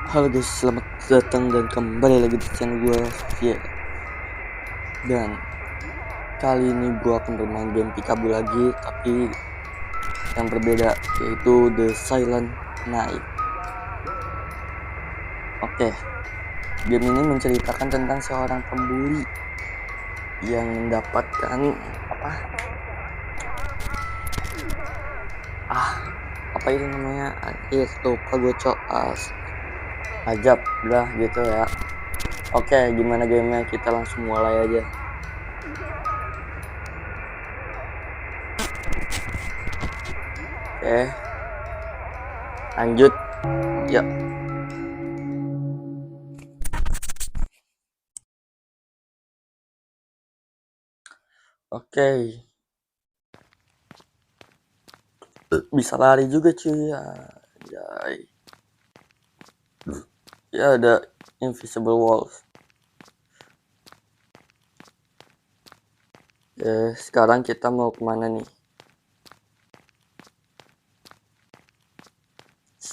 Halo guys, selamat datang dan kembali lagi di channel gue, Via. Dan kali ini gue akan bermain game Peekaboo lagi, tapi yang berbeda, yaitu The Silent Night. Oke, game ini menceritakan tentang seorang pembuli yang mendapatkan apa itu namanya? Lupa gue ajab lah gitu ya. Oke, gimana gamenya? Kita langsung mulai aja. Oke, lanjut ya. Oke, bisa lari juga cuy ya. Ya ada invisible walls. Sekarang kita mau kemana nih?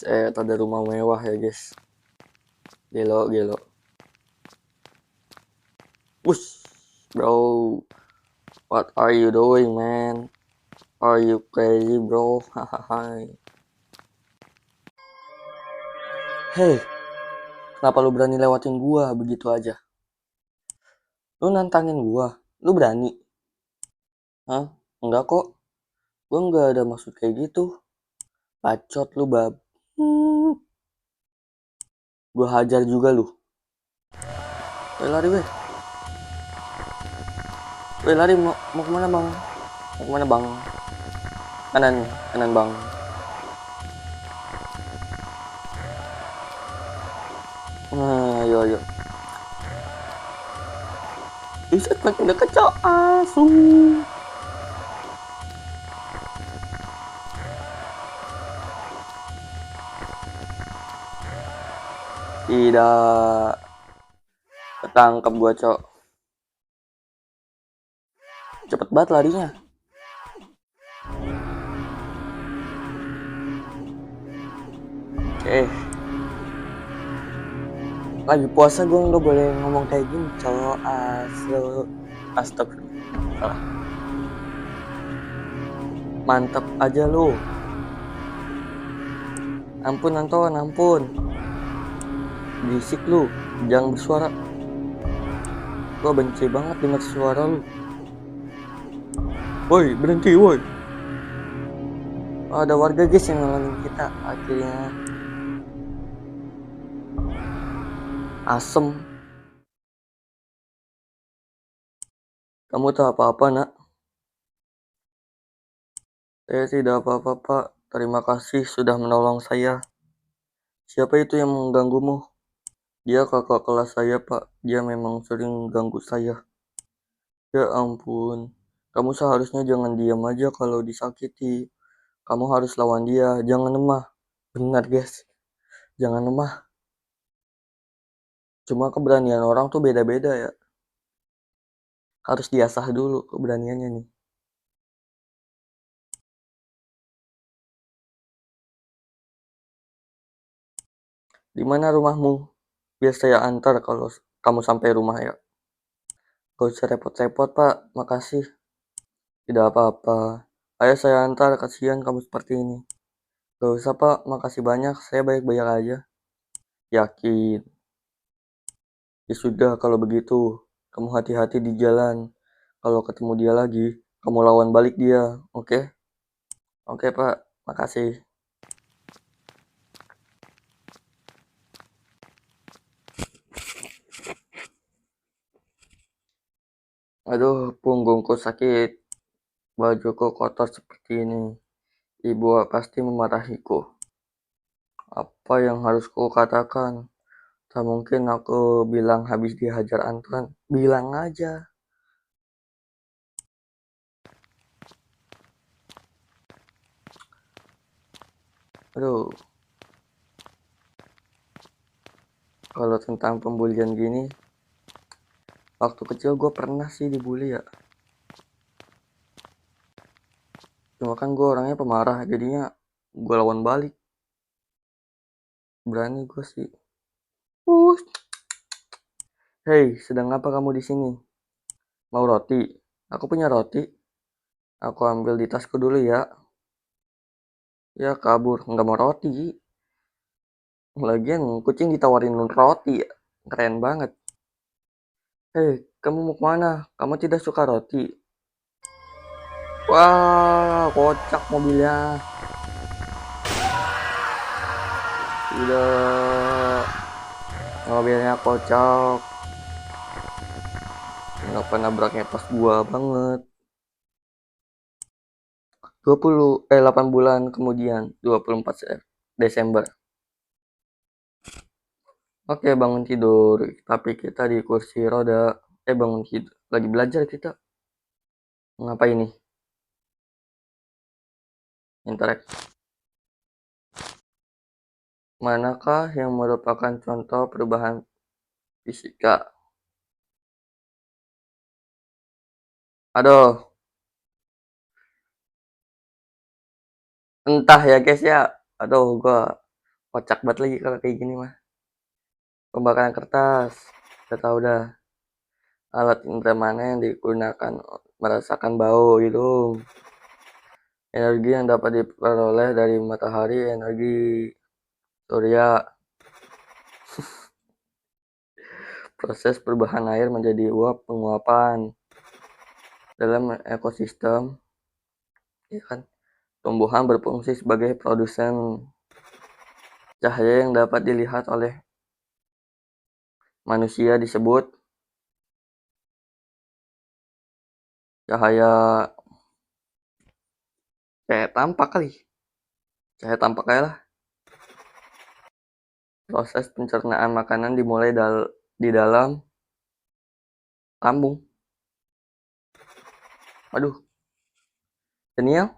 Ada rumah mewah ya guys. Gelo. Wush, bro, what are you doing, man? Are you crazy, bro? Hahaha. Hey, kenapa lu berani lewatin gua begitu aja? Lu nantangin gua, lu berani? Hah? Enggak kok, gua nggak ada maksud kayak gitu. Bacot lu, bab. Gua hajar juga lu. Lari weh. Lari, mau kemana bang? Mau kemana bang? Kanan bang. Nah, yo. Bisa makin dekat cok asu. Tidak ketangkep gua cok. Cepet banget larinya. Lagi puasa gue nggak boleh ngomong kayak gini cowok. Astagfirullah. Mantap aja lu. Ampun Anton, ampun. Berisik lu, jangan bersuara. Gue benci banget dengar suara lu. Woi, berhenti woi. Ada warga guys yang nolongin kita akhirnya. Asem. Kamu tahu apa-apa nak? Saya tidak apa-apa pak. Terima kasih sudah menolong saya. Siapa itu yang mengganggumu? Dia kakak kelas saya pak. Dia memang sering ganggu saya. Ya ampun. Kamu seharusnya jangan diam aja kalau disakiti. Kamu harus lawan dia. Jangan lemah. Benar guys. Jangan lemah. Cuma keberanian orang tuh beda-beda ya. Harus diasah dulu keberaniannya nih. Di mana rumahmu? Biar saya antar kalau kamu sampai rumah ya. Gak usah repot-repot pak. Makasih. Tidak apa-apa. Ayo saya antar. Kasihan kamu seperti ini. Gak usah pak. Makasih banyak. Saya baik-baik aja. Yakin. Ya sudah kalau begitu. Kamu hati-hati di jalan. Kalau ketemu dia lagi, kamu lawan balik dia. Oke? Oke pak. Makasih. Aduh, punggungku sakit. Bajuku kotor seperti ini. Ibu pasti memarahiku. Apa yang harus ku katakan? Tak mungkin aku bilang habis dihajar Anton. Bilang aja. Aduh. Kalau tentang pembulian gini, waktu kecil gue pernah sih dibully ya. Cuma kan gue orangnya pemarah, jadinya gue lawan balik. Berani gue sih. Hei, sedang apa kamu di sini? Mau roti? Aku punya roti. Aku ambil di tasku dulu ya. Ya kabur, nggak mau roti. Lagian kucing ditawarin roti ya. Keren banget. Hei, kamu mau kemana? Kamu tidak suka roti? Wah, kocak mobilnya. Tidak, mobilnya kocak. Kenapa nabraknya pas gua banget? 8 bulan kemudian, 24 Desember. Oke, bangun tidur. Tapi kita di kursi roda. Bangun tidur. Lagi belajar kita. Ngapain nih? Interak. Manakah yang merupakan contoh perubahan fisika? Aduh, entah ya guys ya. Aduh, gua kocak banget lagi kalau kayak gini mah. Pembakaran kertas. Kita tahu dah. Alat indera mana yang digunakan merasakan bau hidung. Energi yang dapat diperoleh dari matahari, energi surya. Proses perubahan air menjadi uap penguapan. Dalam ekosistem, ya kan, tumbuhan berfungsi sebagai produsen cahaya yang dapat dilihat oleh manusia disebut cahaya tampak kali. Cahaya tampak aja lah. Proses pencernaan makanan dimulai di dalam lambung. Aduh, Daniel,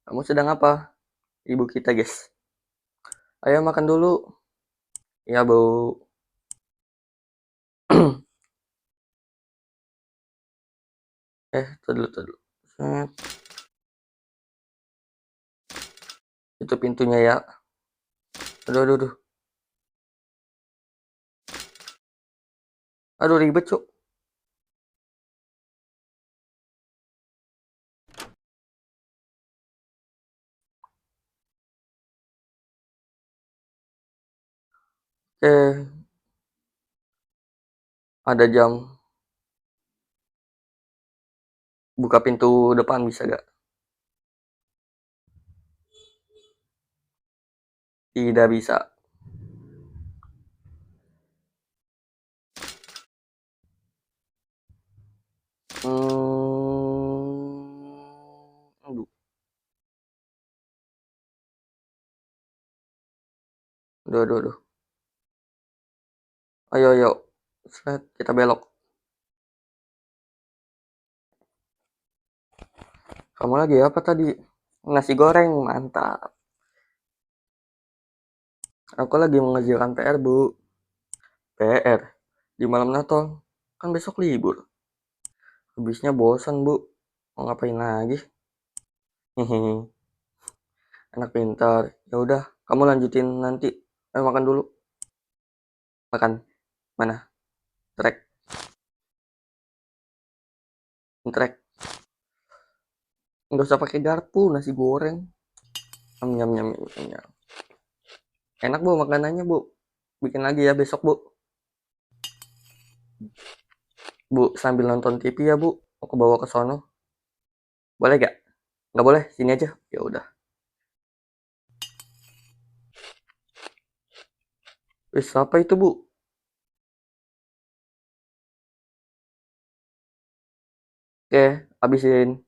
kamu sedang apa? Ibu kita, guys. Ayo makan dulu. Ya, Bu. Dulu. Set. Itu pintunya ya. Aduh. Aduh, ribet, Cuk. Ada jam. Buka pintu depan bisa gak? Tidak bisa. Aduh. Aduh. Ayo. Set, kita belok. Kamu lagi apa tadi? Nasi goreng, mantap. Aku lagi mengerjakan PR, Bu. PR? Di malam Natal? Kan besok libur. Habisnya bosan, Bu. Mau ngapain lagi? Hehehe. Anak pintar. Ya udah, kamu lanjutin nanti. Ayo makan dulu. Makan. Mana? Trek. Trek. Nggak usah pakai garpu, nasi goreng. Nyam. Enak, Bu, makanannya, Bu. Bikin lagi ya besok, Bu. Bu, sambil nonton TV ya, Bu. Aku bawa ke sono. Boleh gak? Nggak boleh, sini aja. Ya udah. Wis, apa itu, Bu? Oke, habisin.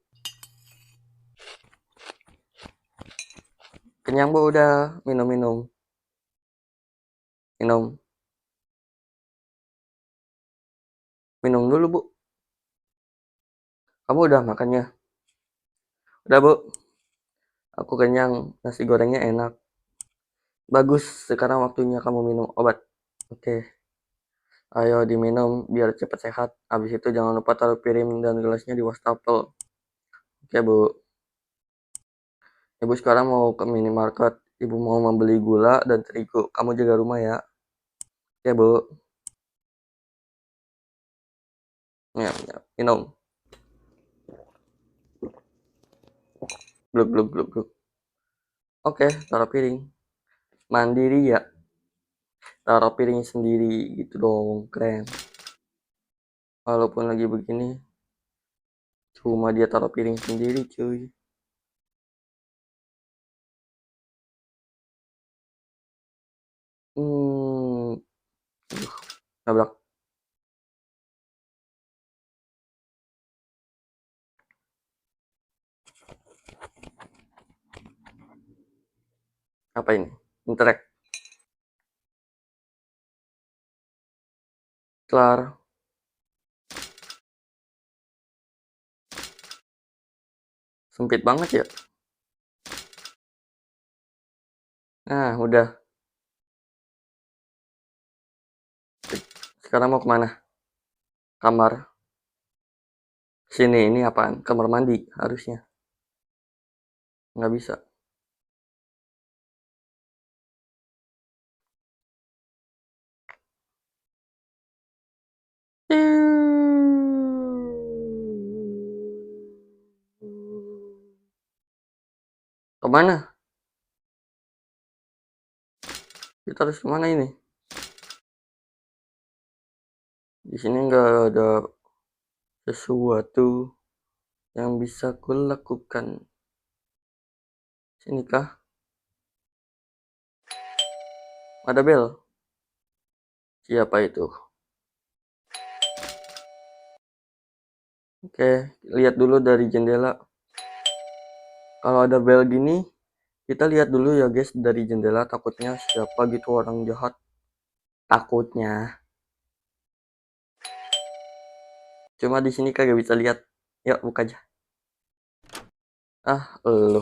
Kenyang, Bu, udah. Minum. Minum dulu, Bu. Kamu udah makannya? Udah, Bu. Aku kenyang. Nasi gorengnya enak. Bagus, sekarang waktunya kamu minum obat. Oke. Ayo diminum biar cepat sehat. Habis itu jangan lupa taruh piring dan gelasnya di wastafel. Oke, Bu. Ibu sekarang mau ke minimarket. Ibu mau membeli gula dan terigu. Kamu jaga rumah ya. Ya, Bu. Ya, ya. Minum. Gluk, gluk, gluk, gluk. Oke, taruh piring. Mandiri ya. Taruh piring sendiri gitu dong. Keren. Walaupun lagi begini, cuma dia taruh piring sendiri, cuy. Hmm. Nabrak. Apa ini? Interact. Kelar. Sempit banget ya. Nah, udah. Sekarang mau kemana? Kamar. Sini, ini apaan? Kamar mandi harusnya. Nggak bisa. Kemana? Kita harus kemana ini? Di sini nggak ada sesuatu yang bisa kulakukan. Sini kah? Ada bel. Siapa itu? Oke, lihat dulu dari jendela. Kalau ada bel gini, kita lihat dulu ya guys dari jendela. Takutnya siapa gitu orang jahat. Takutnya. Cuma di sini kagak bisa lihat. Yuk buka aja. Ah, lu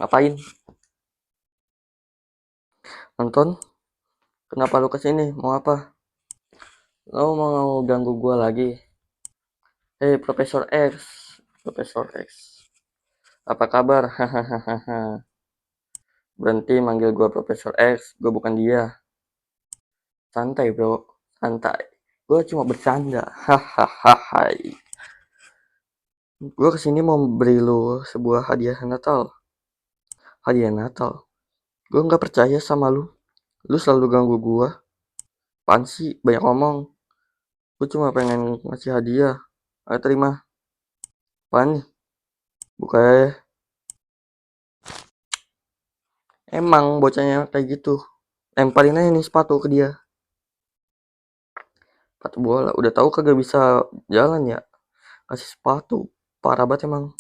ngapain? Nonton? Kenapa lu kesini? Mau apa? Lo mau ganggu gua lagi? Hei, Profesor X. Profesor X. Apa kabar? Hahaha. Berhenti manggil gua Profesor X. Gua bukan dia. Santai, bro. Santai. Gua cuma bercanda. Hahaha. Gua kesini mau beri lu sebuah hadiah Natal. Hadiah Natal. Gua nggak percaya sama lu. Lu selalu ganggu gua. Apaan sih? Banyak ngomong. Gua cuma pengen ngasih hadiah. Ayo terima. Apaan nih? Buka ya. Emang bocahnya kayak gitu. Lemparin aja nih sepatu ke dia. Sepatu bola. Udah tahu kagak bisa jalan ya. Kasih sepatu. Parah banget emang.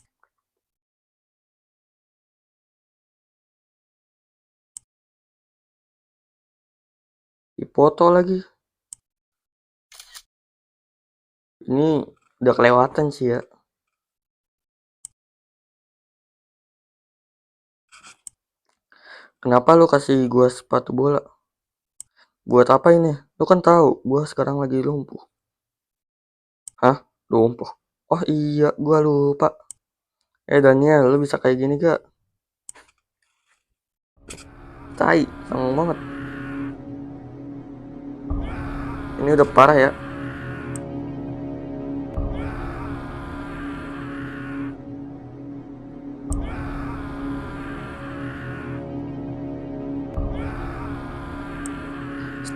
Dipoto lagi. Ini udah kelewatan sih ya. Kenapa lu kasih gua sepatu bola? Buat apa ini? Lu kan tahu gua sekarang lagi lumpuh. Hah? Lumpuh. Oh iya, gua lupa. Daniel, lu bisa kayak gini gak? Tai, sanggung banget. Ini udah parah ya.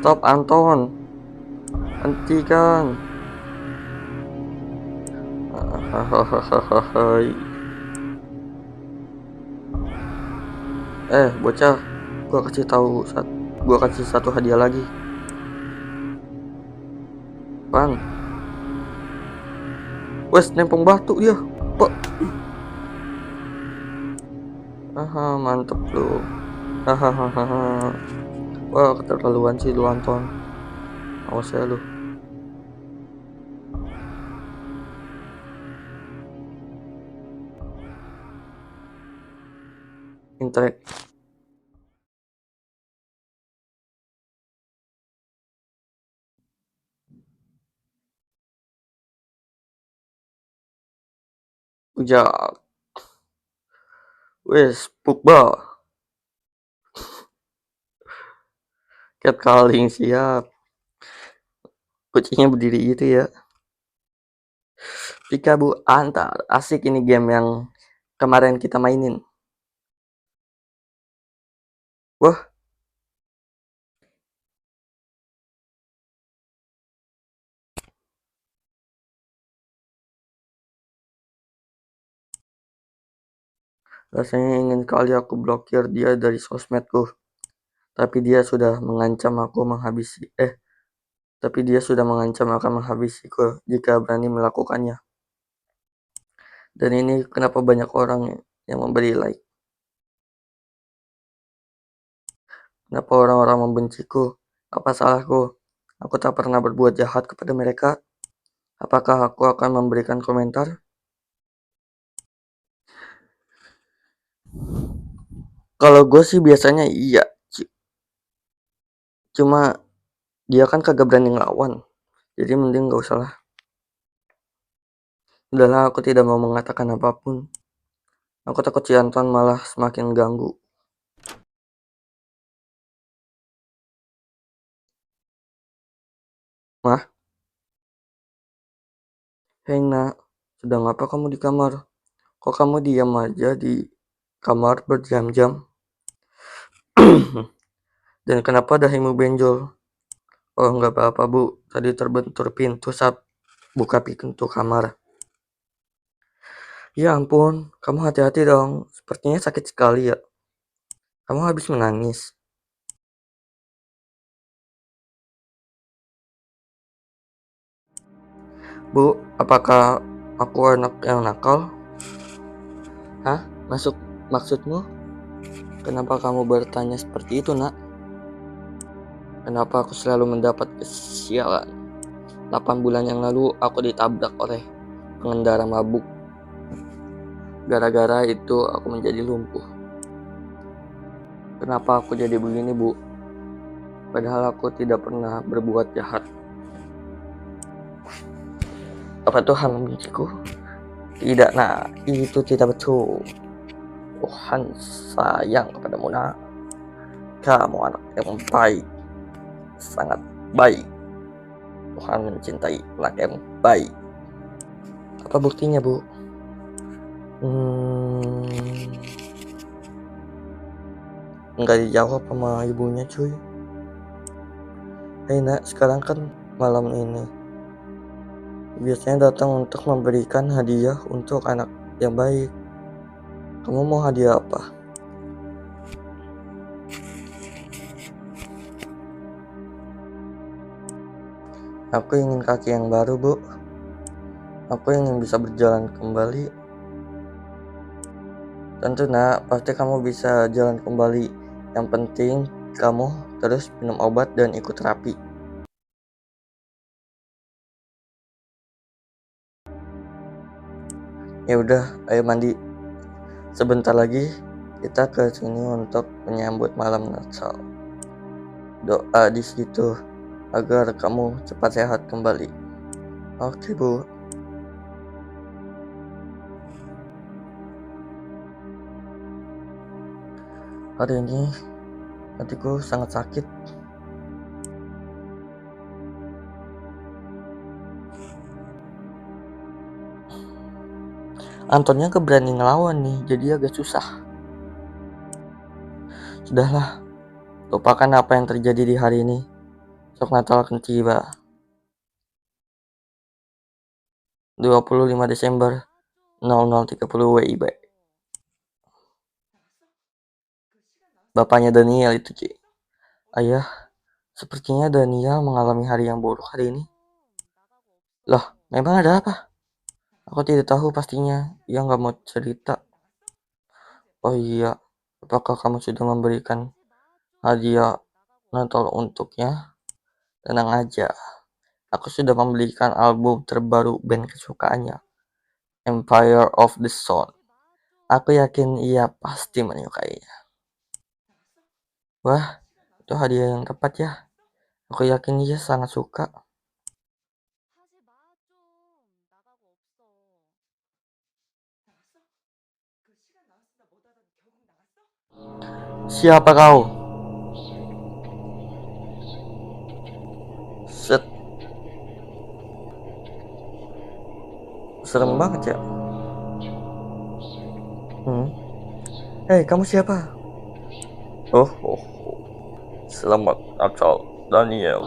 Stop Anton. Hentikan. Bocah, gua kasih satu hadiah lagi. Bang, wes nempong batu dia. Pak. Aha, mantep lu. Hahaha. Wah, keterlaluan sih lu Anton. Awas ya lu. Intrek. Ujak. Wes, Pugba. Catcalling, siap. Kucingnya berdiri itu ya. Pikabu antar. Asik ini game yang kemarin kita mainin. Wah. Rasanya ingin kali aku blokir dia dari sosmedku. Tapi dia sudah mengancam akan menghabisiku jika berani melakukannya. Dan ini kenapa banyak orang yang memberi like? Kenapa orang-orang membenciku? Apa salahku? Aku tak pernah berbuat jahat kepada mereka. Apakah aku akan memberikan komentar? Kalau gue sih biasanya iya. Cuma dia kan kagak berani ngelawan. Jadi mending gak usah lah. Udahlah, aku tidak mau mengatakan apapun. Aku takut si Anton malah semakin ganggu. Mah? Hei nak, sedang apa kamu di kamar? Kok kamu diam aja di kamar berjam-jam? Dan kenapa dahimu benjol? Oh, nggak apa-apa bu, tadi terbentur pintu saat buka pintu kamar. Ya ampun, kamu hati-hati dong, sepertinya sakit sekali ya. Kamu habis menangis. Bu, apakah aku anak yang nakal? Hah? Maksudmu? Kenapa kamu bertanya seperti itu, nak? Kenapa aku selalu mendapat kesialan? 8 bulan yang lalu aku ditabrak oleh pengendara mabuk. Gara-gara itu aku menjadi lumpuh. Kenapa aku jadi begini, Bu? Padahal aku tidak pernah berbuat jahat. Apa Tuhan membenciku? Tidak, nak. Itu tidak betul. Tuhan sayang kepadamu, nak. Kamu anak yang baik. Sangat baik. Tuhan mencintai anak yang baik. Apa buktinya, Bu? Nggak dijawab sama ibunya, cuy. Hei nak, sekarang kan malam ini biasanya datang untuk memberikan hadiah untuk anak yang baik. Kamu mau hadiah apa? Aku ingin kaki yang baru, Bu. Aku ingin bisa berjalan kembali. Tentu nak, pasti kamu bisa jalan kembali. Yang penting kamu terus minum obat dan ikut terapi. Ya udah, ayo mandi. Sebentar lagi kita ke sini untuk menyambut malam Natal. Doa di situ agar kamu cepat sehat kembali. Oke, Bu. Hari ini hatiku sangat sakit. Antonnya keberani ngelawan nih, jadi agak susah. Sudahlah, lupakan apa yang terjadi di hari ini. Sok Natal akan tiba. 25 Desember 00.30 WIB. Bapaknya Daniel itu, Ci. Ayah, sepertinya Daniel mengalami hari yang buruk hari ini. Loh, memang ada apa? Aku tidak tahu pastinya. Ia nggak mau cerita. Oh iya, apakah kamu sudah memberikan hadiah Natal untuknya? Tenang aja, aku sudah membelikan album terbaru band kesukaannya, Empire of the Sun. Aku yakin ia pasti menyukainya. Wah, itu hadiah yang tepat ya. Aku yakin ia sangat suka. Siapa kau? serem banget ya. Hei, kamu siapa? Oh, selamat Natal, Daniel.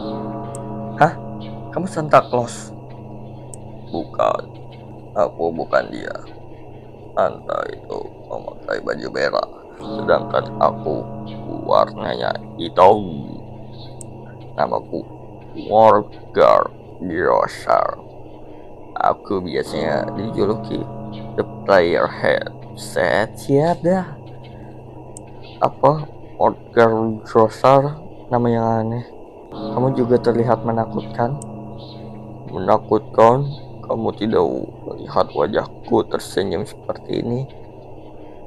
Hah? Kamu Santa Claus? Bukan, aku bukan dia. Anda itu memakai baju merah, sedangkan aku warnanya hitam. Namaku Wargar Grocer. Aku biasanya dijuluki The Player Head. Siap dah. Apa? Wargar Grocer? Nama yang aneh. Kamu juga terlihat menakutkan. Menakutkan? Kamu tidak melihat wajahku tersenyum seperti ini?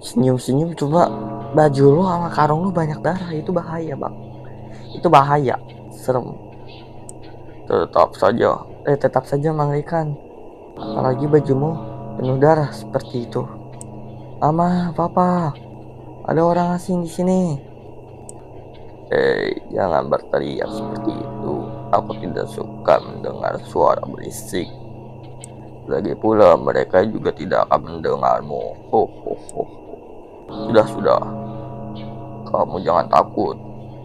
Senyum-senyum coba, baju lo sama karung lo banyak darah, itu bahaya bang. Itu bahaya, serem. Tetap saja mengerikan. Apalagi bajumu penuh darah seperti itu. Mama, papa, ada orang asing di sini. Hei, jangan berteriak seperti itu. Aku tidak suka mendengar suara berisik. Lagi pula mereka juga tidak akan mendengarmu. Sudah. Kamu jangan takut.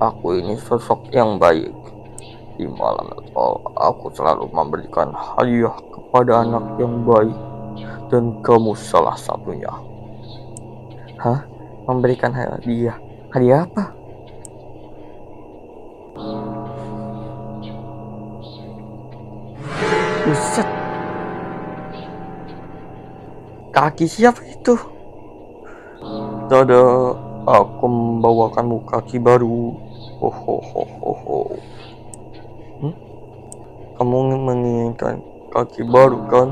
Aku ini sosok yang baik. Di malam Natal, aku selalu memberikan hadiah kepada anak yang baik. Dan kamu salah satunya. Hah? Memberikan hadiah? Hadiah apa? Buset. Kaki siapa itu? Tada, aku membawakanmu kaki baru. Kamu menginginkan kaki baru kan?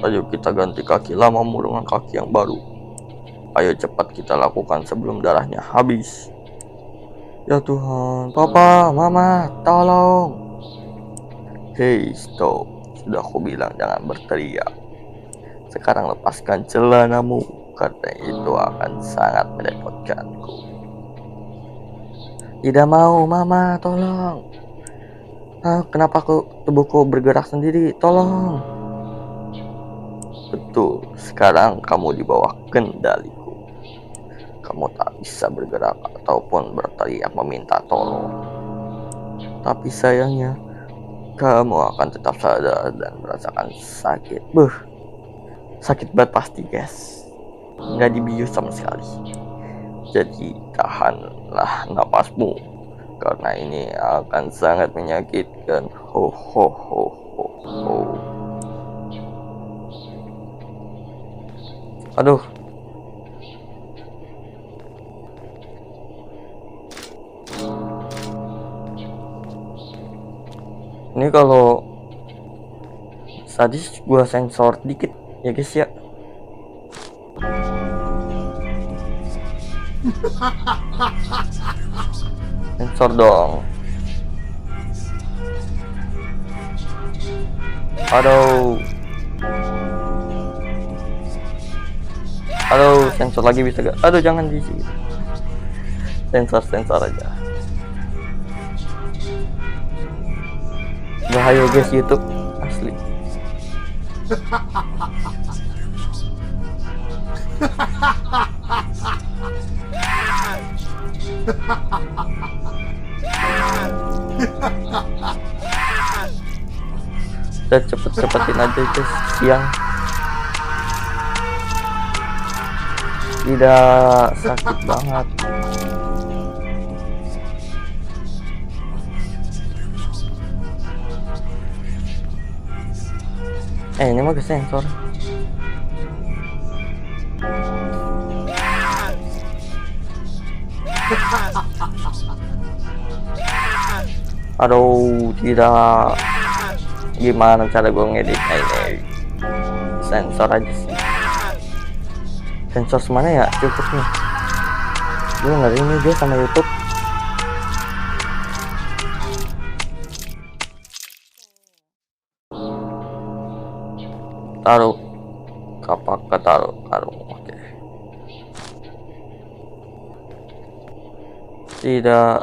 Ayo kita ganti kaki lamamu dengan kaki yang baru. Ayo cepat kita lakukan sebelum darahnya habis. Ya Tuhan, papa, mama, tolong. Hei, stop. Sudah aku bilang jangan berteriak. Sekarang lepaskan celanamu, karena itu akan sangat merepotkanku. Tidak mau, mama, tolong. Kenapa tubuhku bergerak sendiri? Tolong. Betul, sekarang kamu di bawah kendaliku. Kamu tak bisa bergerak ataupun berteriak meminta tolong. Tapi sayangnya, kamu akan tetap sadar dan merasakan sakit. Sakit banget pasti guys. Nggak dibius sama sekali. Jadi tahanlah napasmu, karena ini akan sangat menyakitkan. Aduh. Ini kalau sadis gua sensor dikit ya guys ya. Sensor dong. Aduh, sensor lagi bisa gak? Aduh, jangan di sini. Sensor aja. Bahaya guys YouTube asli. Udah cepetin aja guys, siang. Tidak sakit banget. Ini mah ke sensor. Aduh, tidak. Gimana cara gue ngeditnya ini? Sensor aja sih. Sensor semana ya? Cukup nih. Gue ngeri nih dia sama YouTube. Taruh kapak ke karung. Oke. Tidak.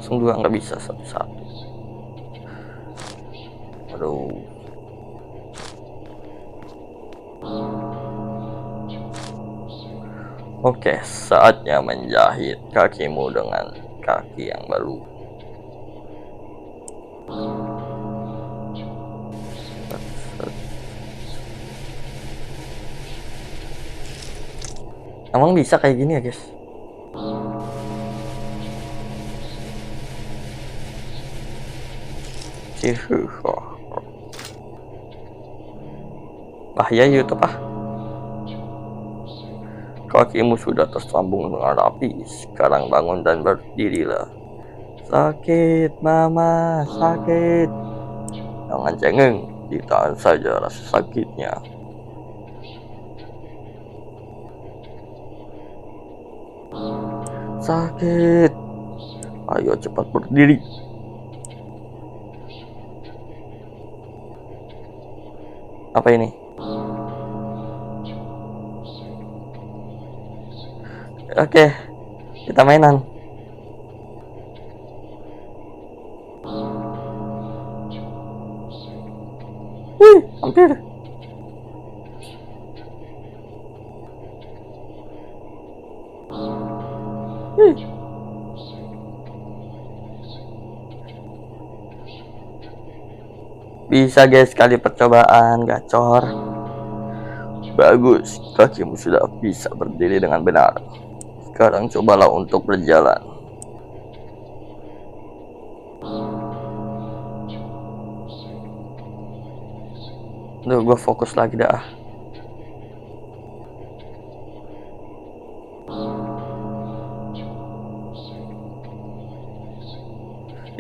langsung 2, nggak bisa satu-satu. Aduh. Oke, saatnya menjahit kakimu dengan kaki yang baru. Emang bisa kayak gini ya, guys? Bahaya YouTube ah. Kakimu sudah tersambung dengan rapi. Sekarang bangun dan berdirilah. Sakit, mama, sakit. Jangan cengeng, ditahan saja rasa sakitnya. Sakit. Ayo cepat berdiri. Apa ini? Oke, kita mainan. Hampir. Bisa guys, sekali percobaan gacor. Bagus, kakimu sudah bisa berdiri dengan benar. Sekarang cobalah untuk berjalan. Duh, gue fokus lagi dah.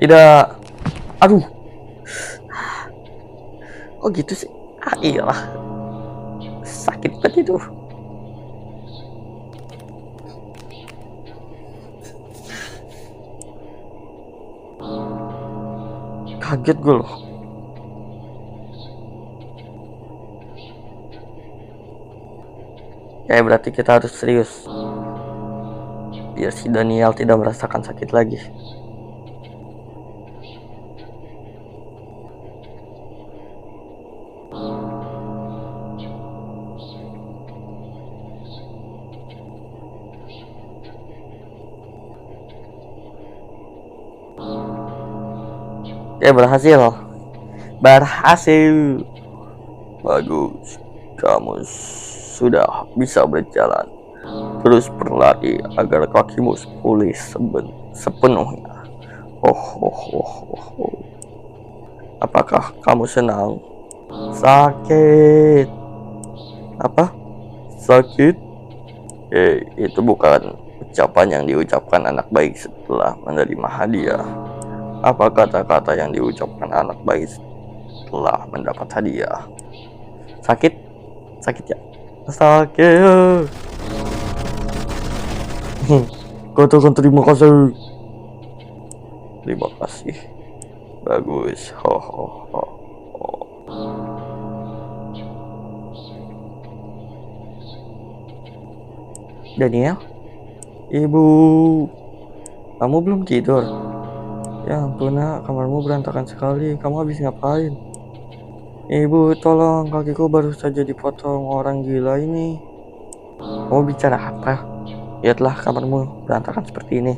Tidak. Aduh. Oh gitu sih. Ah iyalah. Sakit banget itu. Kaget gue loh. Ya berarti kita harus serius. Biar si Daniel tidak merasakan sakit lagi. Ya berhasil. Berhasil. Bagus. Kamu sudah bisa berjalan. Terus berlari agar kakimu pulih sepenuhnya. Oh. Apakah kamu senang? Sakit. Apa? Sakit? Itu bukan ucapan yang diucapkan anak baik setelah menerima hadiah. Apa kata-kata yang diucapkan anak baik setelah mendapat hadiah? Sakit? Sakit ya? Sakit. Katakan terima kasih. Terima kasih. Bagus. Ho. Daniel? Ibu, kamu belum tidur? Ya ampun nak, kamarmu berantakan sekali. Kamu habis ngapain? Ibu, tolong, kakiku baru saja dipotong orang gila ini. Kamu bicara apa? Lihatlah kamarmu berantakan seperti ini.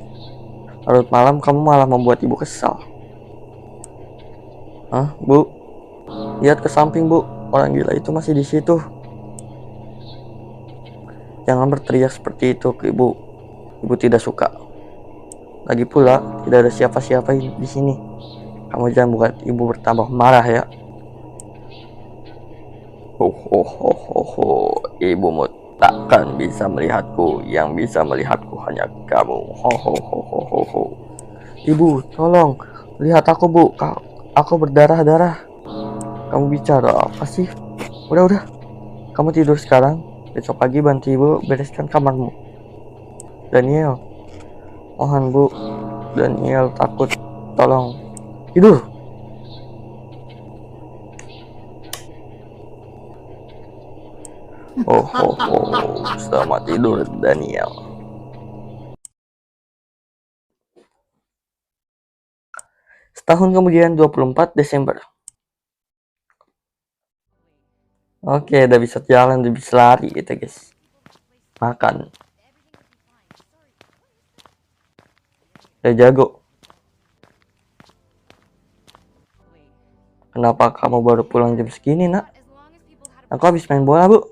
Larut malam kamu malah membuat ibu kesal. Hah, Bu? Lihat ke samping, Bu. Orang gila itu masih di situ. Jangan berteriak seperti itu ke ibu. Ibu tidak suka. Lagi pula, tidak ada siapa-siapa di sini. Kamu jangan buat ibu bertambah marah ya. Ibumu takkan bisa melihatku. Yang bisa melihatku hanya kamu. Ibu, tolong. Lihat aku, Bu. Aku berdarah-darah. Kamu bicara apa sih? Udah. Kamu tidur sekarang. Besok pagi bantu ibu bereskan kamarmu. Daniel. Mohon, Bu. Daniel takut. Tolong. Tidur. Selamat tidur, Daniel. Tahun kemudian 24 Desember. Oke, udah bisa jalan, udah bisa lari gitu guys. Makan. Udah jago. Kenapa kamu baru pulang jam segini, nak? Aku habis main bola, Bu.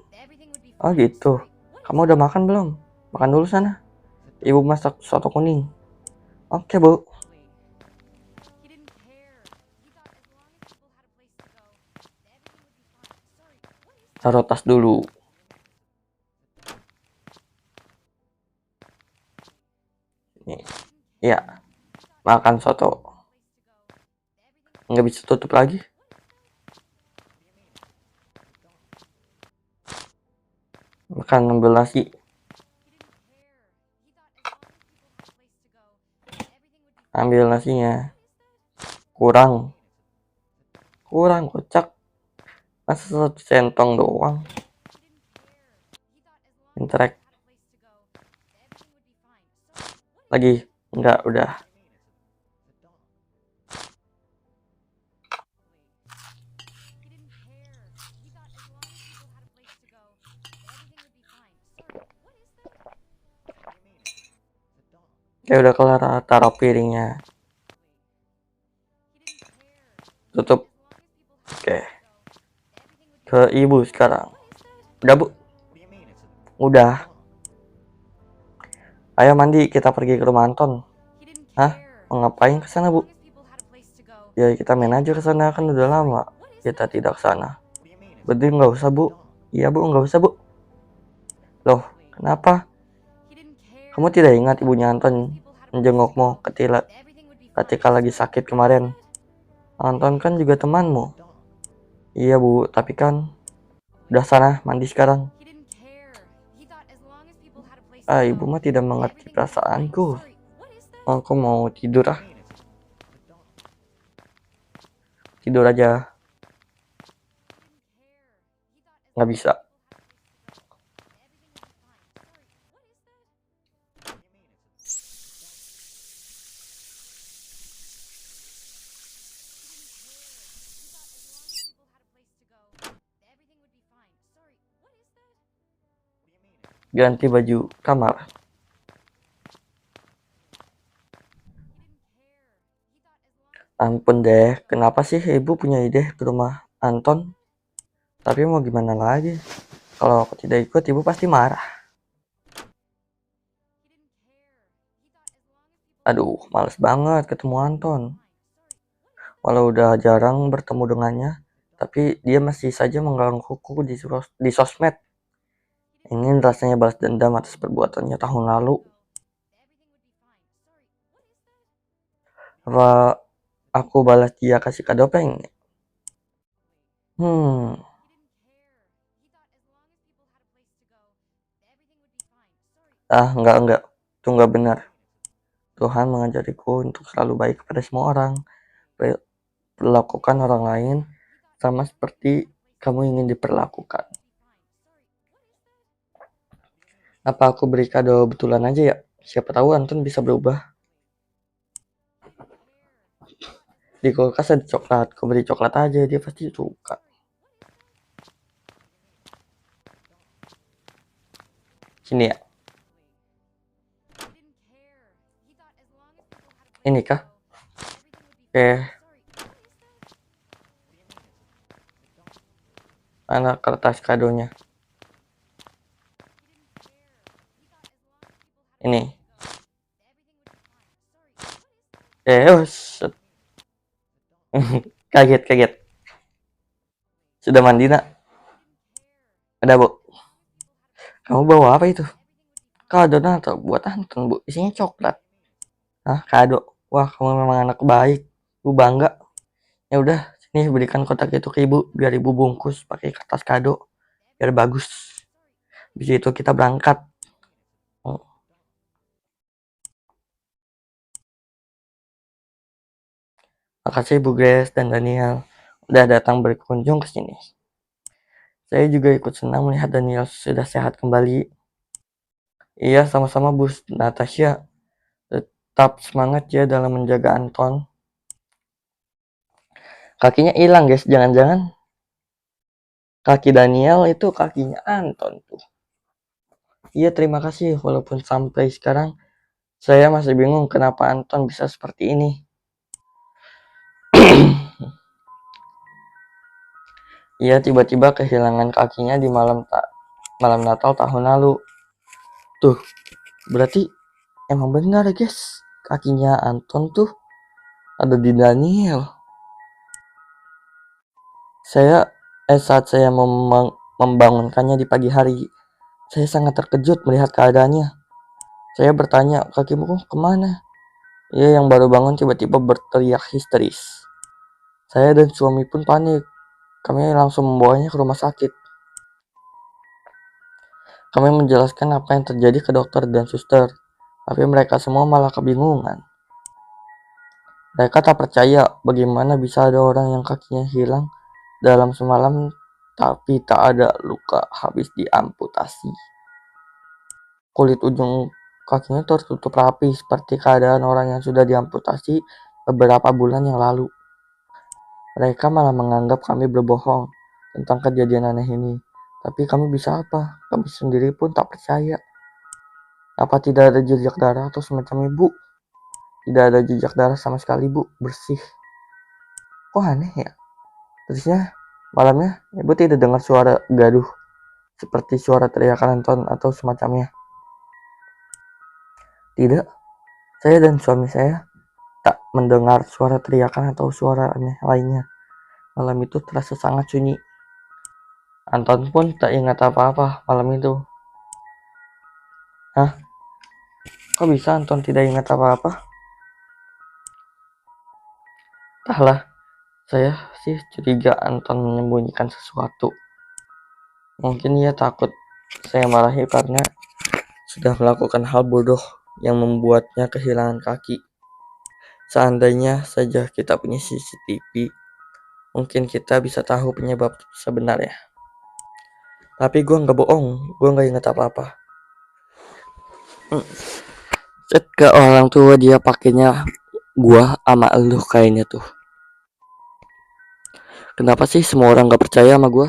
Oh gitu. Kamu udah makan belum? Makan dulu sana. Ibu masak soto kuning. Oke, Bu. Taruh tas dulu. Nih. Ya, makan soto. Nggak bisa tutup lagi. Makan ambil nasi. Ambil nasinya. Kurang kocak. Masa satu centong doang. Interek. Lagi. Enggak, udah. Oke, udah kelar. Taruh piringnya. Tutup. Oke. Ke ibu sekarang. Udah, Bu? Udah. Ayo mandi, kita pergi ke rumah Anton. Hah? Mau ngapain ke sana, Bu? Ya, kita main aja ke sana, kan udah lama kita tidak ke sana. Berarti nggak usah, Bu. Iya, Bu, nggak usah, Bu. Loh, kenapa? Kamu tidak ingat ibunya Anton menjengukmu ketika lagi sakit kemarin? Anton kan juga temanmu. Iya, Bu, tapi kan udah sana mandi sekarang. Ibu mah tidak mengerti perasaanku. Aku mau tidur. Tidur aja. Nggak bisa. Ganti baju kamar. Ampun deh, kenapa sih ibu punya ide ke rumah Anton? Tapi mau gimana lagi? Kalau aku tidak ikut, ibu pasti marah. Aduh, males banget ketemu Anton. Walau udah jarang bertemu dengannya, tapi dia masih saja menggangguku di sosmed. Ingin rasanya balas dendam atas perbuatannya tahun lalu. Apa aku balas dia kasih kado peng? Enggak. Itu enggak benar. Tuhan mengajariku untuk selalu baik kepada semua orang. Perlakukan orang lain sama seperti kamu ingin diperlakukan. Apa aku beri kado betulan aja ya? Siapa tahu Anton bisa berubah. Di kulkas ada coklat, aku beri coklat aja, dia pasti suka. Sini ya. Ini kah? Oke. Mana kertas kadonya? Ini. Kaget. Sudah mandi, nak? Ada, Bu. Kamu bawa apa itu? Kado atau buat Anton, Bu. Isinya coklat. Kado. Wah, kamu memang anak baik. Bu bangga. Ya udah, sini berikan kotak itu ke ibu biar ibu bungkus pakai kertas kado biar bagus. Habis itu kita berangkat. Makasih Bu Grace dan Daniel udah datang berkunjung ke sini. Saya juga ikut senang melihat Daniel sudah sehat kembali. Iya, sama-sama Bu Natasha. Tetap semangat ya dalam menjaga Anton. Kakinya hilang guys, jangan-jangan kaki Daniel itu kakinya Anton tuh. Iya, terima kasih, walaupun sampai sekarang saya masih bingung kenapa Anton bisa seperti ini. Ia tiba-tiba kehilangan kakinya di malam Natal tahun lalu. Tuh, berarti emang benar guys, kakinya Anton tuh ada di Daniel. Saat saya membangunkannya di pagi hari, saya sangat terkejut melihat keadaannya. Saya bertanya, kakimu kemana? Ia yang baru bangun tiba-tiba berteriak histeris. Saya dan suami pun panik. Kami langsung membawanya ke rumah sakit. Kami menjelaskan apa yang terjadi ke dokter dan suster, tapi mereka semua malah kebingungan. Mereka tak percaya bagaimana bisa ada orang yang kakinya hilang dalam semalam tapi tak ada luka habis diamputasi. Kulit ujung kakinya tertutup rapi seperti keadaan orang yang sudah diamputasi beberapa bulan yang lalu. Mereka malah menganggap kami berbohong tentang kejadian aneh ini. Tapi kami bisa apa? Kami sendiri pun tak percaya. Apa tidak ada jejak darah atau semacamnya, Bu? Tidak ada jejak darah sama sekali, Bu. Bersih. Kok aneh ya? Terusnya malamnya Ibu tidak dengar suara gaduh seperti suara teriakan Anton atau semacamnya. Tidak. Saya dan suami saya tak mendengar suara teriakan atau suara aneh lainnya. Malam itu terasa sangat sunyi. Anton pun tak ingat apa-apa malam itu. Hah? Kok bisa Anton tidak ingat apa-apa? Entahlah, saya sih curiga Anton menyembunyikan sesuatu. Mungkin ia takut saya marahi karena sudah melakukan hal bodoh yang membuatnya kehilangan kaki. Seandainya saja kita punya CCTV, mungkin kita bisa tahu penyebab sebenarnya. Tapi gue nggak bohong, gue nggak ingat apa-apa. Ke orang tua dia pakainya gua sama elu kayaknya tuh. Kenapa sih semua orang nggak percaya sama gua?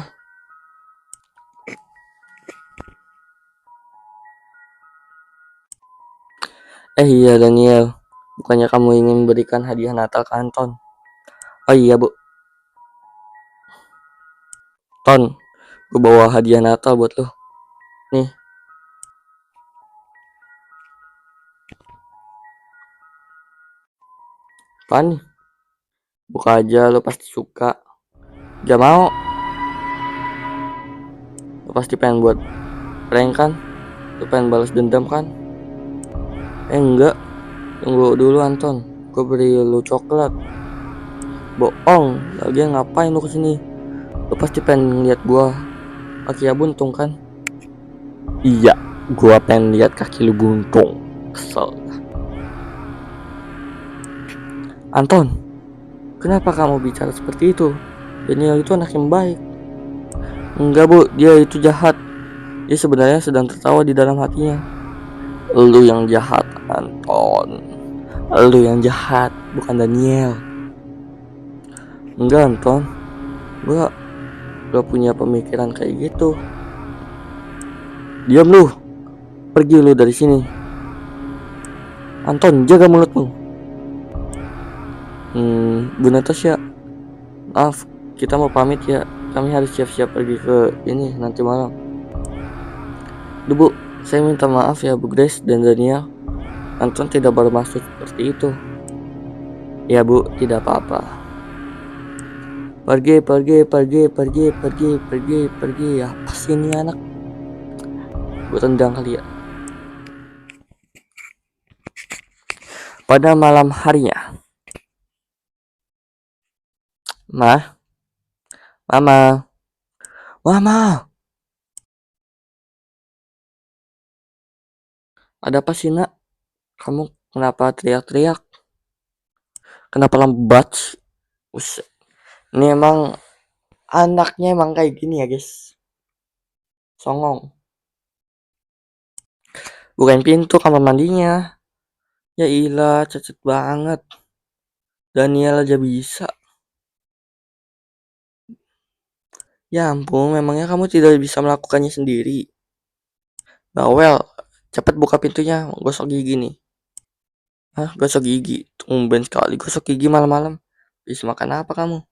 Iya Daniel, bukannya kamu ingin memberikan hadiah Natal ke Anton? Oh iya Bu, Ton, gue bawa hadiah Natal buat lo. Nih. Apaan nih? Buka aja, lo pasti suka. Gak mau? Lo pasti pengen buat prank kan? Lo pengen balas dendam kan? Enggak. Tunggu dulu Anton, gue beri lo coklat. Bohong, lagian ngapain lo kesini? Lo pasti pengen lihat gua kaki buntung kan? Iya, gua pengen lihat kaki lu buntung. Kesel. Anton, kenapa kamu bicara seperti itu? Daniel itu anak yang baik. Enggak Bu, dia itu jahat. Dia sebenarnya sedang tertawa di dalam hatinya. Lu yang jahat Anton. Lu yang jahat, bukan Daniel. Enggak Anton, gua gak punya pemikiran kayak gitu. Diam lu, pergi lu dari sini. Anton, jaga mulutmu. Bu Natasha, maaf, kita mau pamit ya. Kami harus siap-siap pergi ke ini nanti malam. Duh Bu, saya minta maaf ya Bu Grace dan Daniel. Anton tidak bermaksud seperti itu. Ya Bu, tidak apa-apa. Pergi. Apa sih ini anak? Gue tendang kali ya. Pada malam harinya, Mama. Ada apa sih nak? Kamu kenapa teriak-teriak? Kenapa lambat? Ini emang anaknya emang kayak gini ya guys. Songong. Bukain pintu kamar mandinya. Ya ilah, cacat banget. Daniel aja bisa. Ya ampun, memangnya kamu tidak bisa melakukannya sendiri? Bawel, cepat buka pintunya, gosok gigi nih. Hah, gosok gigi? Tumben sekali gosok gigi malam-malam. Habis makan apa kamu?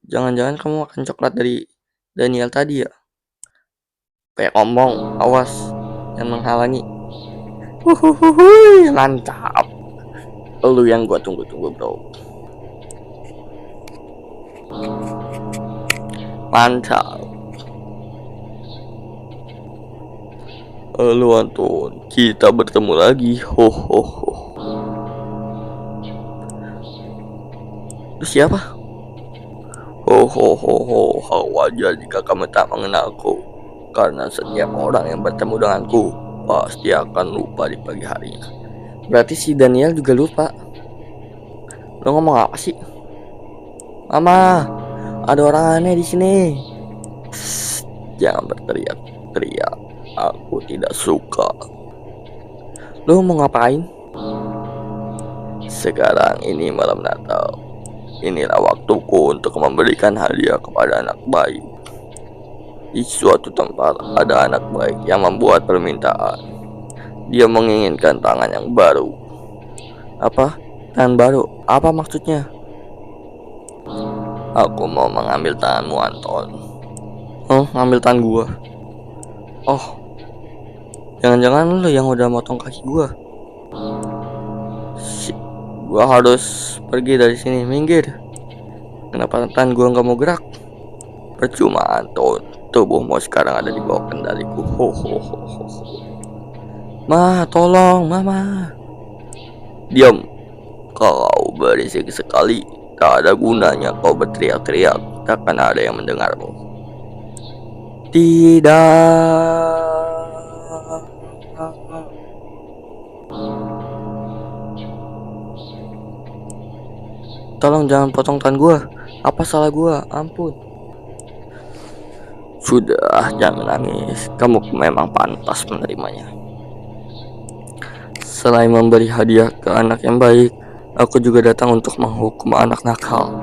Jangan-jangan kamu makan coklat dari Daniel tadi ya? Kayak ngomong, awas, jangan menghalangi. Huhuhuhui, mantap. Lu yang gua tunggu-tunggu bro. Mantap. Halo Anton, kita bertemu lagi. Ho ho ho. Lu siapa? Ho ho ho ho. Wajar jika kamu tak mengenalku. Karena setiap orang yang bertemu denganku pasti akan lupa di pagi harinya. Berarti si Daniel juga lupa. Lo ngomong apa sih? Mama, ada orang aneh di sini. Psst, jangan berteriak-teriak. Aku tidak suka. Lo mau ngapain? Sekarang ini malam Natal. Inilah waktuku untuk memberikan hadiah kepada anak baik. Di suatu tempat ada anak baik yang membuat permintaan. Dia menginginkan tangan yang baru. Apa? Tangan baru? Apa maksudnya? Aku mau mengambil tanganmu, Anton. Ngambil tangan gua? Oh, jangan-jangan lo yang udah motong kaki gua. Shit, gua harus pergi dari sini, minggir. Kenapa tangan gua nggak mau gerak? Percuma, Anton. Tubuhmu sekarang ada di bawah kendaliku. Ho ho ho ho. Ma, tolong, Mama. Diam. Kau berisik sekali. Tak ada gunanya kau berteriak-teriak. Takkan ada yang mendengarmu. Tidak. Tolong jangan potong tangan gua. Apa salah gua? Ampun. Sudah, jangan nangis. Kamu memang pantas menerimanya. Selain memberi hadiah ke anak yang baik, aku juga datang untuk menghukum anak nakal.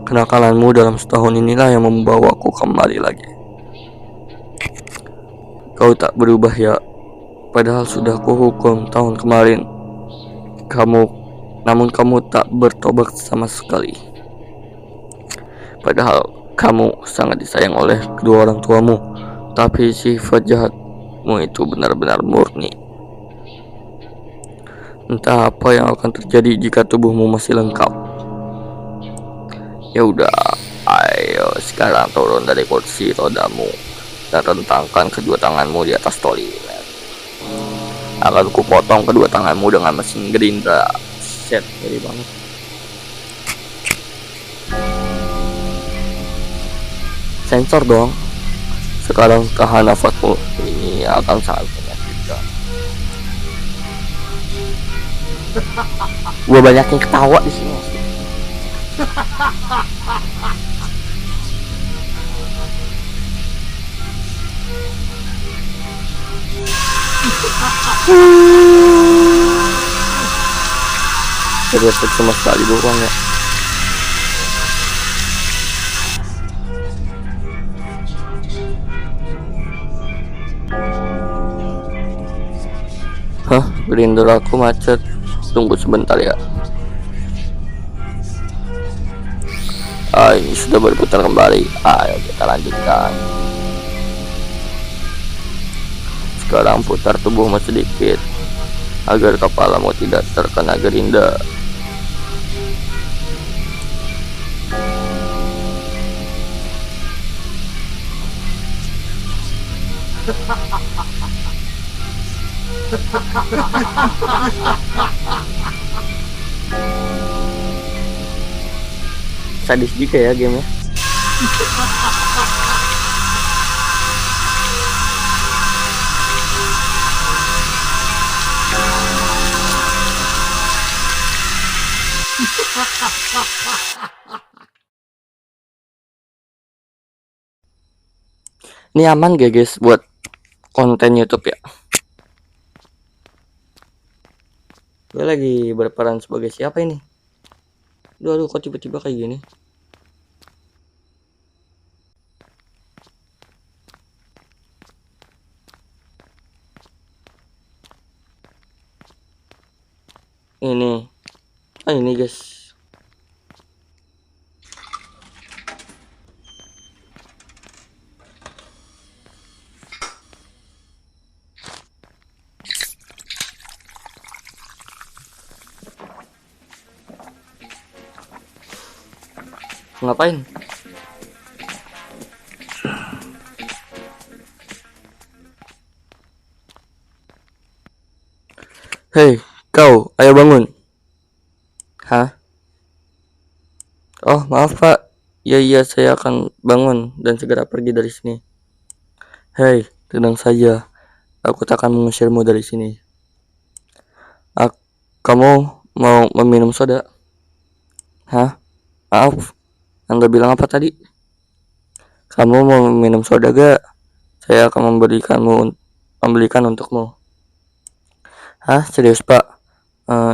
Kenakalanmu dalam setahun inilah yang membawaku kembali lagi. Kau tak berubah ya, padahal sudah kuhukum tahun kemarin. Namun kamu tak bertobat sama sekali. Padahal kamu sangat disayang oleh kedua orang tuamu, tapi sifat jahatmu itu benar-benar murni. Entah apa yang akan terjadi jika tubuhmu masih lengkap. Ya udah, ayo sekarang turun dari kursi rodamu dan rentangkan kedua tanganmu di atas toilet. Akan kupotong kedua tanganmu dengan mesin gerindra. Set, ngeri banget. Sensor dong. Sekarang tahan nafasmu. Ini akan sangat menyakitkan. Gua banyak yang ketawa di sini. Jadi efek sama sekali doang ya. Hah, grinder aku macet. Tunggu sebentar ya. Ini sudah berputar kembali. Ayo kita lanjutkan. Sekarang putar tubuhmu sedikit agar kepalamu tidak terkena gerinda. Sadis juga ya gamenya. Ini aman gak guys buat konten YouTube ya? Gue lagi berperan sebagai siapa ini? Aduh, kok tiba-tiba kayak gini? Ini guys. Ngapain? Hei, kau, ayo bangun. Hah? Oh, maaf Pak. Iya, saya akan bangun dan segera pergi dari sini. Hei, tenang saja. Aku tak akan mengusirmu dari sini. Kamu mau meminum soda? Hah? Maaf, Anda bilang apa tadi? Kamu mau minum soda gak? Saya akan membelikan untukmu. Hah? Serius Pak?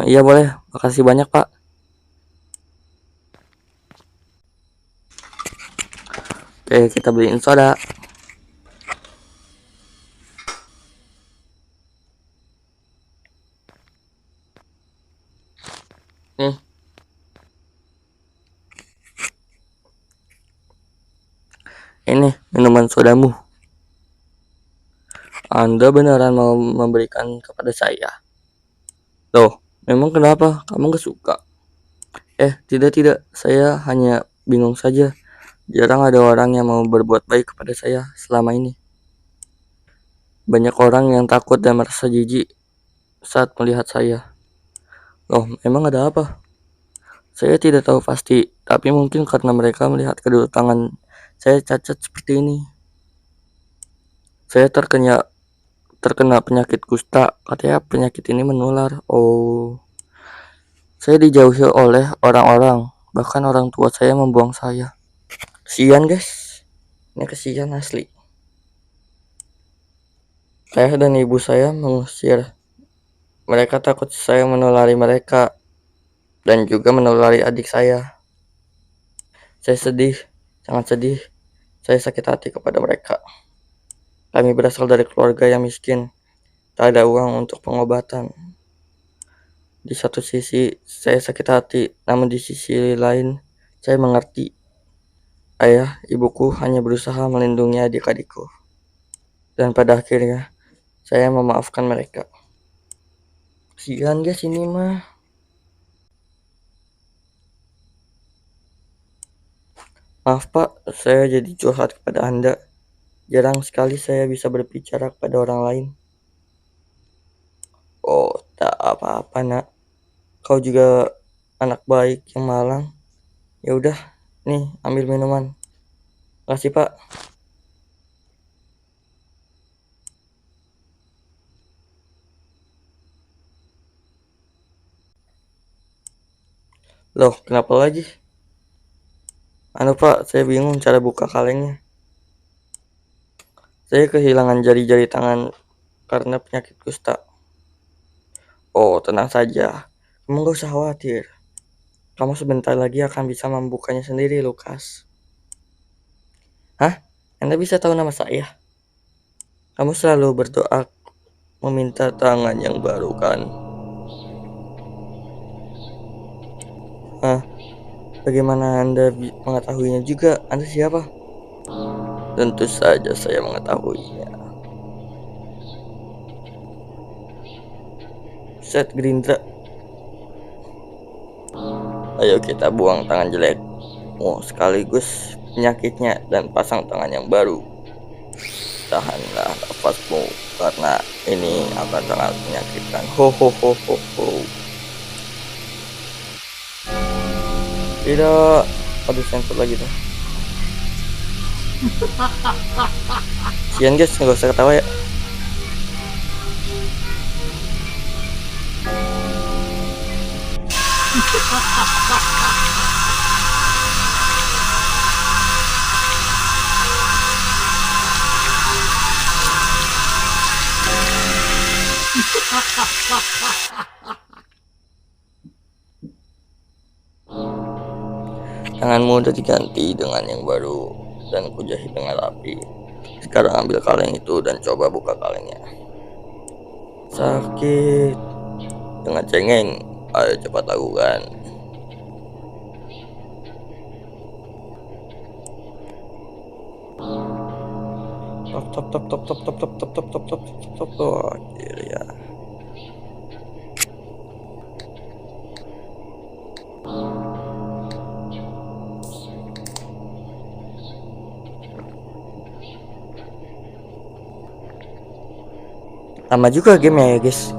Iya boleh, makasih banyak Pak. Oke, kita beliin soda. Nih. Ini minuman sodamu. Anda beneran mau memberikan kepada saya? Loh, memang kenapa? Kamu gak suka? Tidak. Saya hanya bingung saja. Jarang ada orang yang mau berbuat baik kepada saya selama ini. Banyak orang yang takut dan merasa jijik saat melihat saya. Loh, memang ada apa? Saya tidak tahu pasti, tapi mungkin karena mereka melihat kedua tangan saya cacat seperti ini. Saya terkena penyakit kusta, katanya penyakit ini menular. Oh, saya dijauhi oleh orang-orang, bahkan orang tua saya membuang saya. Kesian guys, ini kesian asli. Saya dan ibu saya mengusir. Mereka takut saya menulari mereka dan juga menulari adik saya. Saya sedih, sangat sedih. Saya sakit hati kepada mereka. Kami berasal dari keluarga yang miskin, tak ada uang untuk pengobatan. Di satu sisi saya sakit hati, namun di sisi lain saya mengerti. Ayah, ibuku hanya berusaha melindungi adik-adikku. Dan pada akhirnya saya memaafkan mereka. Kasihan guys ini mah. Maaf Pak, saya jadi curhat kepada Anda. Jarang sekali saya bisa berbicara kepada orang lain. Oh, tak apa-apa nak. Kau juga anak baik yang malang. Ya udah, nih ambil minuman. Makasih Pak. Loh, kenapa lagi? Pak, saya bingung cara buka kalengnya. Saya kehilangan jari-jari tangan karena penyakit kusta. Oh, tenang saja. Kamu gak usah khawatir. Kamu sebentar lagi akan bisa membukanya sendiri, Lukas. Hah? Anda bisa tahu nama saya? Kamu selalu berdoa meminta tangan yang baru kan? Hah? Bagaimana Anda mengetahuinya juga? Anda siapa? Tentu saja saya mengetahuinya. Set Gerindra. Ayo kita buang tangan jelek. Sekaligus penyakitnya dan pasang tangan yang baru. Tahanlah nafasmu karena ini akan sangat menyakitkan. Ho. Tidak, aduh sensor lagi tuh. Sian guys, nggak usah ketawa ya. Tanganmu udah diganti dengan yang baru dan kujahit dengan rapi. Sekarang ambil kaleng itu dan coba buka kalengnya. Sakit dengan cengeng. Ayo cepat lakukan. Top top top top top top top top top top top top. Oh, ya. Lama juga game ya guys.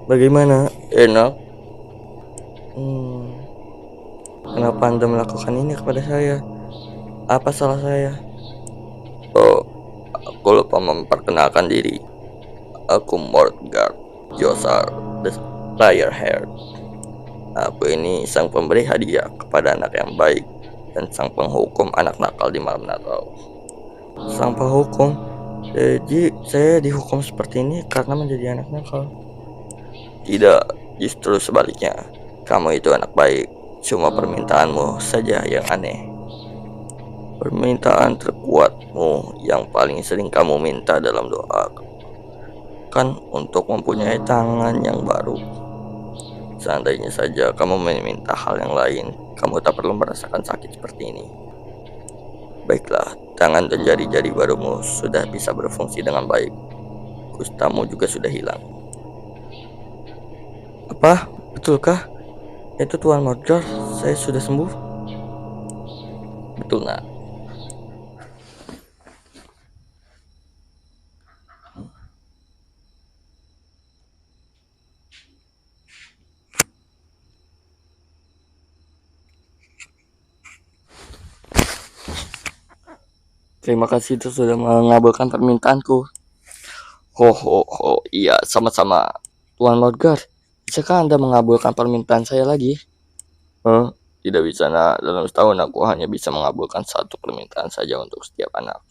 Bagaimana? Enak? Kenapa Anda melakukan ini kepada saya? Apa salah saya? Oh, aku lupa memperkenalkan diri. Aku Mortgard Josar, the Player Heart. Aku ini sang pemberi hadiah kepada anak yang baik dan sang penghukum anak nakal di malam Natal. Sang penghukum? Jadi saya dihukum seperti ini karena menjadi anak nakal? Tidak, justru sebaliknya. Kamu itu anak baik. Cuma permintaanmu saja yang aneh. Permintaan terkuatmu yang paling sering kamu minta dalam doa kan untuk mempunyai tangan yang baru. Seandainya saja kamu meminta hal yang lain, kamu tak perlu merasakan sakit seperti ini. Baiklah, tangan dan jari-jari barumu sudah bisa berfungsi dengan baik. Kustamu juga sudah hilang. Apa? Betulkah? Itu Tuan Morgar, saya sudah sembuh? Betul nak. Terima kasih itu sudah mengabulkan permintaanku. Iya, sama-sama. Tuan Morgar, bisakah Anda mengabulkan permintaan saya lagi? Tidak bisa nak, dalam setahun aku hanya bisa mengabulkan satu permintaan saja untuk setiap anak.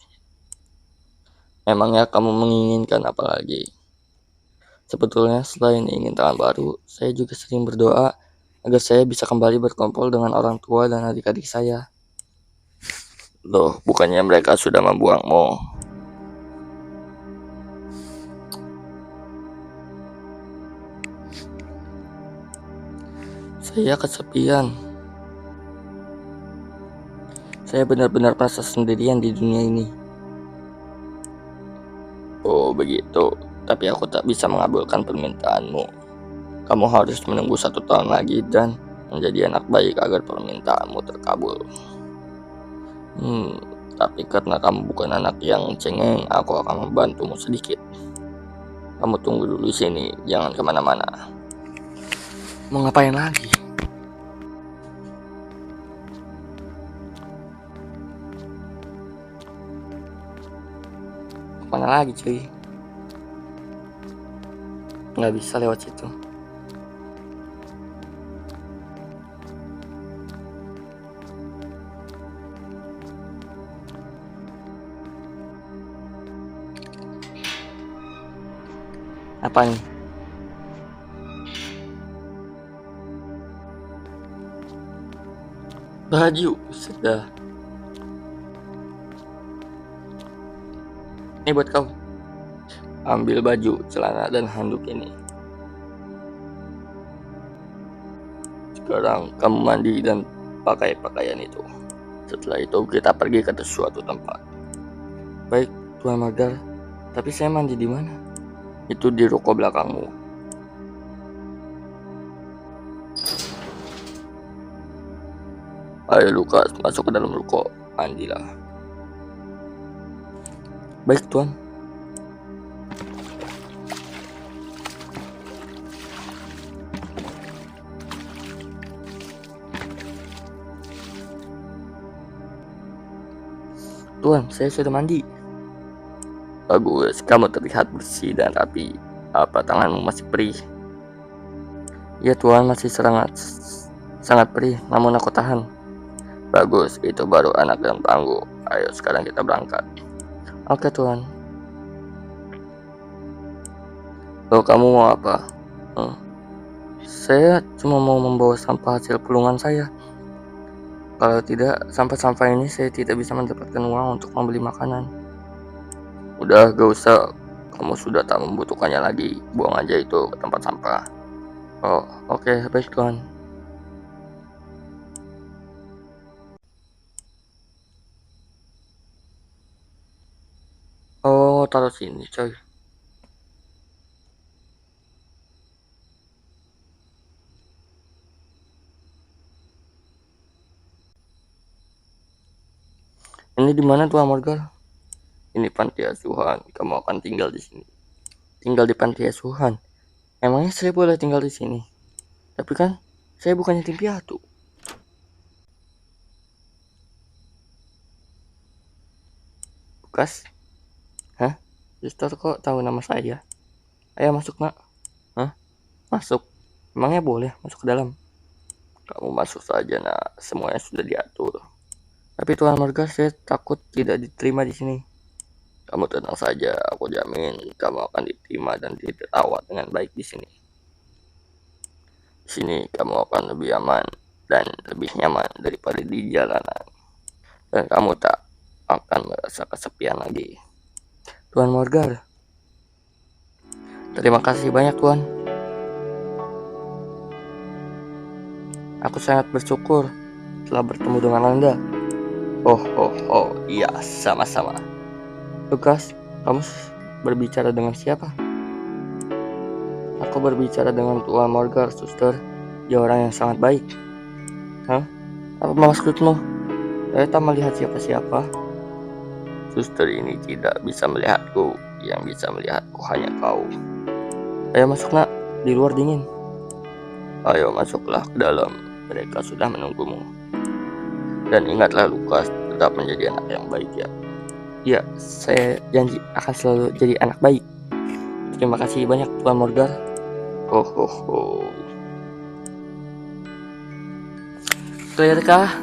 Memangnya kamu menginginkan apa lagi? Sebetulnya selain ingin tangan baru, saya juga sering berdoa agar saya bisa kembali berkumpul dengan orang tua dan adik-adik saya. Loh, bukannya mereka sudah membuangmu? Saya kesepian. Saya benar-benar merasa sendirian di dunia ini. Oh begitu, tapi aku tak bisa mengabulkan permintaanmu. Kamu harus menunggu 1 tahun lagi dan menjadi anak baik agar permintaanmu terkabul. Tapi karena kamu bukan anak yang cengeng, aku akan membantumu sedikit. Kamu tunggu dulu di sini, jangan kemana-mana. Mau ngapain lagi? Mana lagi cuy? Nggak bisa lewat situ. Apa nih? Baju sudah. Ini buat kau. Ambil baju, celana, dan handuk ini. Sekarang kamu mandi dan pakai pakaian itu. Setelah itu kita pergi ke suatu tempat. Baik, Tuan Morgar. Tapi saya mandi di mana? Itu di ruko belakangmu. Ayo Lukas, masuk ke dalam ruko. Mandilah. Baik, Tuan. Tuan, saya sudah mandi. Bagus, kamu terlihat bersih dan rapi. Apa tanganmu masih perih? Ya Tuan, masih sangat perih, namun aku tahan. Bagus, itu baru anak yang tangguh. Ayo sekarang kita berangkat. Oke Tuan. Loh, kamu mau apa? Saya cuma mau membawa sampah hasil pulungan saya. Kalau tidak, sampah-sampah ini saya tidak bisa mendapatkan uang untuk membeli makanan. Udah, gak usah. Kamu sudah tak membutuhkannya lagi. Buang aja itu ke tempat sampah. Oh, oke, baik Tuan. taruh sini coy. Ini di mana tuh Morgan? Ini panti asuhan. Kamu akan tinggal di sini. Tinggal di panti asuhan. Emangnya saya boleh tinggal di sini? Tapi kan saya bukannya tim piatu. Lukas? Hah? Suster kok tahu nama saya? Ayo masuk nak. Hah? Masuk? Emangnya boleh masuk ke dalam? Kamu masuk saja nak. Semuanya sudah diatur. Tapi Tuan Morgan, saya takut tidak diterima di sini. Kamu tenang saja, aku jamin kamu akan diterima dan dirawat dengan baik di sini. Di sini kamu akan lebih aman dan lebih nyaman daripada di jalanan. Dan kamu tak akan merasa kesepian lagi. Tuan Morgan, terima kasih banyak Tuan. Aku sangat bersyukur telah bertemu dengan Anda. Oh, iya, sama-sama. Lukas, kamu berbicara dengan siapa? Aku berbicara dengan Tuan Morgan, suster. Dia orang yang sangat baik. Hah? Apa maksudmu? Saya tak melihat siapa-siapa. Suster ini tidak bisa melihatku. Yang bisa melihatku hanya kau. Ayo masuk nak, di luar dingin. Ayo masuklah ke dalam. Mereka sudah menunggumu. Dan ingatlah Lukas, tetap menjadi anak yang baik ya. Ya, saya janji akan selalu jadi anak baik. Terima kasih banyak Tuan Morgan. Clear kah?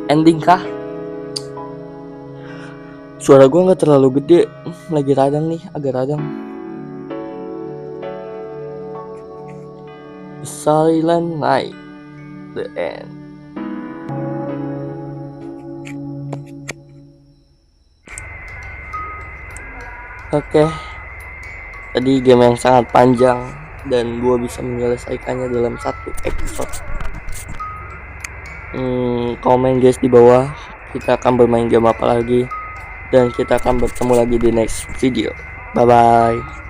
Ending kah? Suara gua nggak terlalu gede, lagi radang nih, agak radang. Silent Night, the end. Oke, tadi game yang sangat panjang dan gue bisa menyelesaikannya dalam satu episode. Komen guys di bawah, kita akan bermain game apa lagi dan kita akan bertemu lagi di next video. Bye bye.